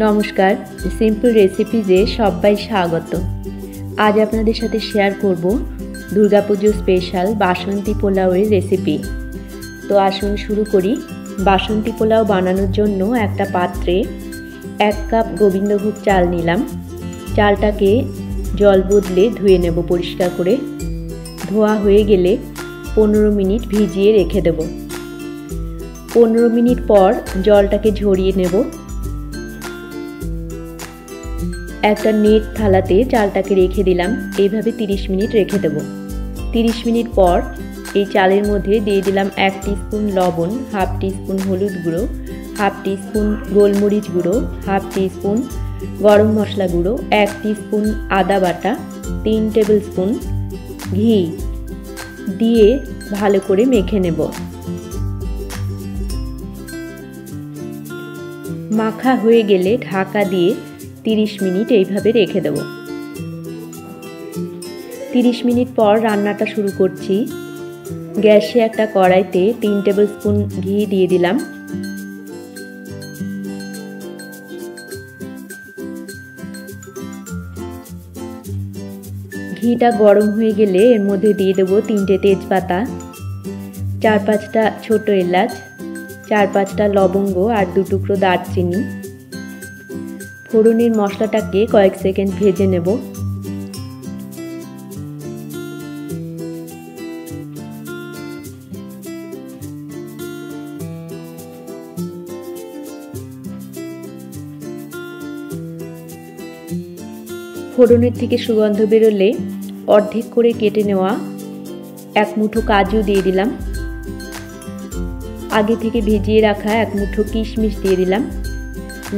নমস্কার, সিম্পল রেসিপিজে সবাই স্বাগত। আজ আপনাদের সাথে শেয়ার করব দুর্গাপুজো স্পেশাল বাসন্তী পোলাওয়ের রেসিপি। তো আসুন শুরু করি। বাসন্তী পোলাও বানানোর জন্য একটা পাত্রে 1 কাপ গোবিন্দভোগ চাল নিলাম। চালটাকে জল বদলে ধুয়ে নেব পরিষ্কার করে। ধোয়া হয়ে গেলে 15 মিনিট ভিজিয়ে রেখে দেব। 15 মিনিট পর জলটাকে ঝরিয়ে নেব। একটা নেট থালাতে চালটাকে রেখে দিলাম। এইভাবে 30 মিনিট রেখে দেব। 30 মিনিট পর এই চালের মধ্যে দিয়ে দিলাম 1 টিস্পুন লবণ, হাফ টিস্পুন হলুদ গুঁড়ো, হাফ টিস্পুন গোলমরিচ গুঁড়ো, হাফ টিস্পুন গরম মশলা গুঁড়ো, 1 টিস্পুন আদা বাটা, 3 টেবিল স্পুন ঘি দিয়ে ভালো করে মেখে নেব। মাখা হয়ে গেলে ঢাকা দিয়ে 30 মিনিট এইভাবে রেখে দেব। 30 মিনিট পর রান্নাটা শুরু করছি। গ্যাসে একটা কড়াইতে 3 টেবিল স্পুন ঘি দিয়ে দিলাম। ঘিটা গরম হয়ে গেলে এর মধ্যে দিয়ে দেবো 3টে তেজপাতা, 4-5টা ছোট এলাচ, 4-5টা লবঙ্গ আর 2 টুকরো দারচিনি। ফোড়নের মশলাটাকে কয়েক সেকেন্ড ভেজে নেব। ফোড়নের থেকে সুগন্ধ বেরোলে অর্ধেক করে কেটে নেওয়া 1 মুঠো কাজু দিয়ে দিলাম। আগে থেকে ভিজিয়ে রাখা 1 মুঠো কিশমিশ দিয়ে দিলাম।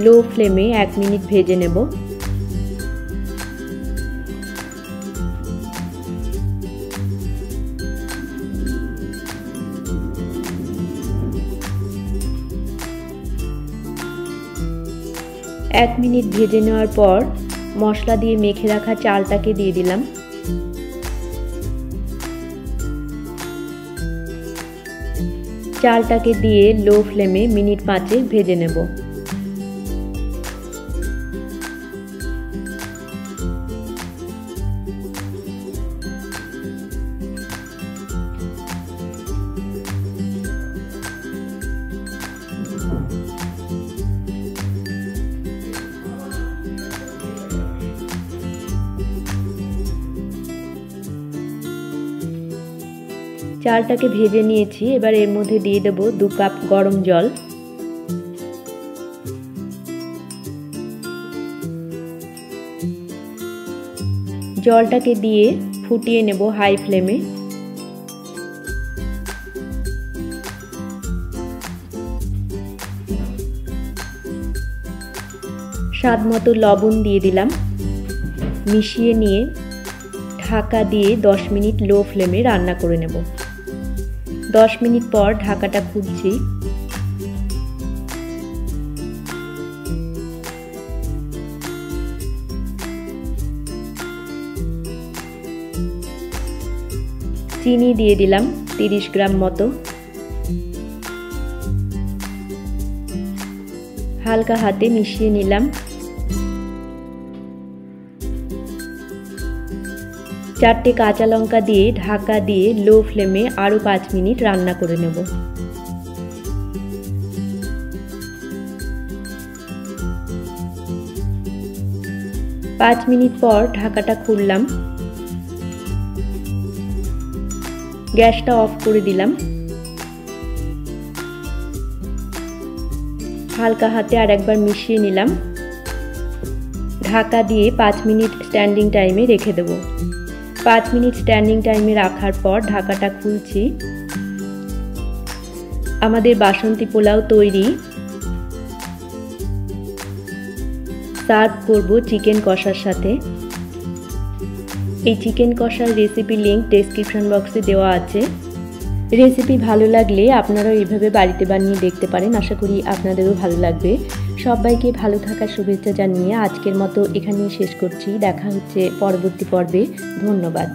লো ফ্লেমে 1 মিনিট ভেজে নেব। এক মিনিট ভেজে নেওয়ার পর মশলা দিয়ে মেখে রাখা চালটাকে দিয়ে দিলাম। চালটাকে দিয়ে লো ফ্লেমে মিনিট 5 ভেজে নেব। চালটাকে ভেজে নিয়েছি। এবার এর মধ্যে দিয়ে দেব 2 কাপ গরম জল। জলটাকে দিয়ে ফুটিয়ে নেব হাই ফ্লেমে। স্বাদ মতো লবণ দিয়ে দিলাম। মিশিয়ে নিয়ে ঢাকা দিয়ে 10 মিনিট লো ফ্লেমে রান্না করে নেব। 10 মিনিট পর ঢাকাটা খুলছি। চিনি দিয়ে দিলাম 30 গ্রাম মতো। হালকা হাতে মিশিয়ে নিলাম। 4টে কাঁচা লঙ্কা দিয়ে ঢাকা দিয়ে লো ফ্লেমে আরও 5 মিনিট রান্না করে নেব। 5 মিনিট পর ঢাকাটা খুললাম। গ্যাসটা অফ করে দিলাম। হালকা হাতে আর একবার মিশিয়ে নিলাম। ঢাকা দিয়ে 5 মিনিট স্ট্যান্ডিং টাইমে রেখে দেব। 5 মিনিট স্ট্যান্ডিং টাইমে রাখার পর ঢাকাটা খুলছি। আমাদের বাসন্তী পোলাও তৈরি। সার্ভ করব চিকেন কষার সাথে। এই চিকেন কষার রেসিপি লিংক ডেসক্রিপশন বক্সে দেওয়া আছে। রেসিপি ভালো লাগলে আপনারাও এইভাবে বাড়িতে বানিয়ে দেখতে পারেন। আশা করি আপনাদেরও ভালো লাগবে। সবাইকে ভালো থাকার শুভেচ্ছা জানিয়ে আজকের মতো এখানেই শেষ করছি। দেখা হচ্ছে পরবর্তী পর্বে। ধন্যবাদ।